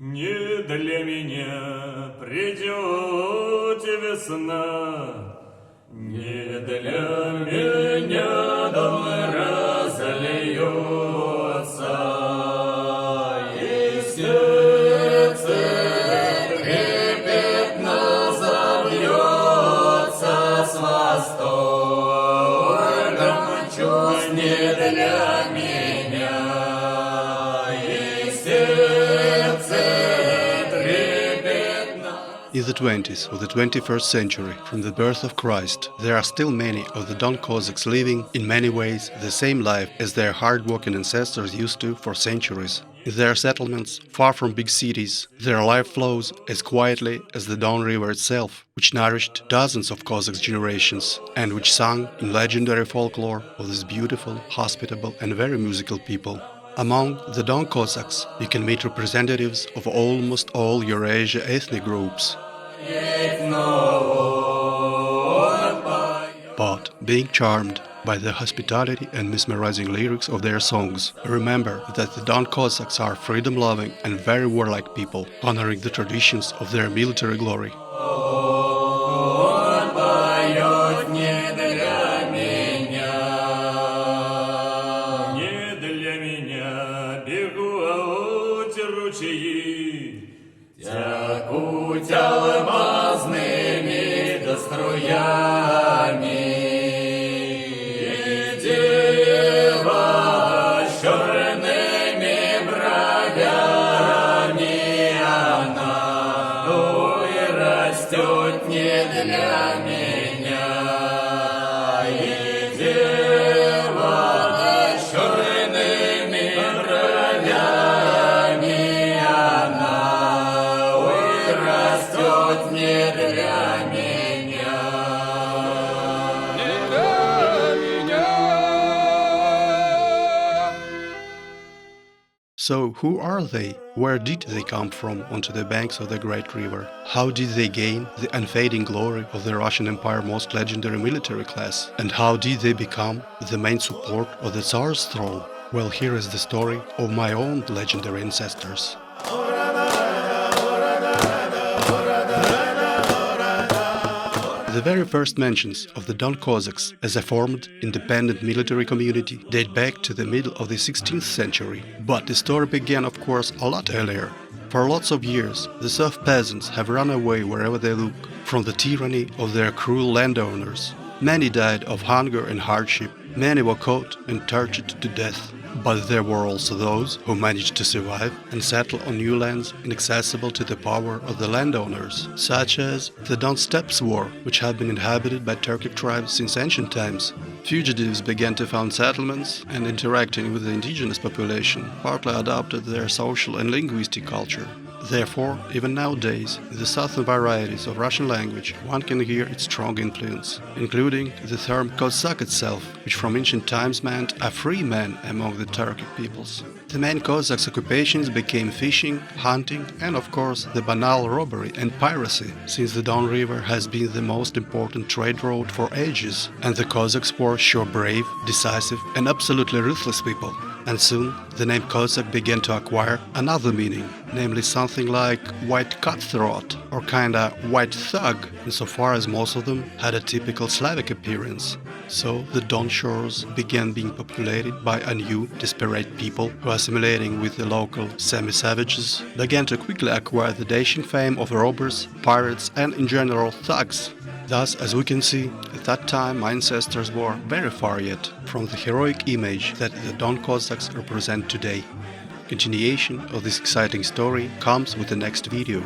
Не для меня придет весна, не для меня дом разольется, и сердце трепетно забьется с восторгом чувств не для меня, и сердце. In the 20s of the 21st century, from the birth of Christ, there are still many of the Don Cossacks living, in many ways, the same life as their hard-working ancestors used to for centuries. In their settlements, far from big cities, their life flows as quietly as the Don River itself, which nourished dozens of Cossacks' generations, and which sang in legendary folklore of this beautiful, hospitable and very musical people. Among the Don Cossacks, you can meet representatives of almost all Eurasia ethnic groups. But, being charmed by the hospitality and mesmerizing lyrics of their songs, remember that the Don Cossacks are freedom-loving and very warlike people, honoring the traditions of their military glory. Тякуть алмазными да струями, и дева с черными бровями, она, ой, растет не для меня, и дева с черными бровями, она не для меня, не для меня. So, who are they? Where did they come from onto the banks of the great river? How did they gain the unfading glory of the Russian Empire's most legendary military class? And how did they become the main support of the Tsar's throne? Well, here is the story of my own legendary ancestors. The very first mentions of the Don Cossacks as a formed, independent military community date back to the middle of the 16th century. But the story began, of course, a lot earlier. For lots of years, the soft peasants have run away wherever they look from the tyranny of their cruel landowners. Many died of hunger and hardship, many were caught and tortured to death. But there were also those who managed to survive and settle on new lands inaccessible to the power of the landowners, such as the Don Steppes War, which had been inhabited by Turkic tribes since ancient times. Fugitives began to found settlements and, interacting with the indigenous population, partly adopted their social and linguistic culture. Therefore, even nowadays, in the southern varieties of Russian language, one can hear its strong influence, including the term Cossack itself, which from ancient times meant a free man among the Turkic peoples. The main Cossacks' occupations became fishing, hunting, and of course the banal robbery and piracy, since the Don River has been the most important trade route for ages, and the Cossacks were sure brave, decisive, and absolutely ruthless people. And soon, the name Cossack began to acquire another meaning, namely something like white cutthroat or kinda white thug, insofar as most of them had a typical Slavic appearance. So the Don shores began being populated by a new, desperate people who, assimilating with the local semi-savages, began to quickly acquire the dashing fame of robbers, pirates and in general thugs. Thus, as we can see, at that time my ancestors were very far yet from the heroic image that the Don Cossacks represent today. Continuation of this exciting story comes with the next video.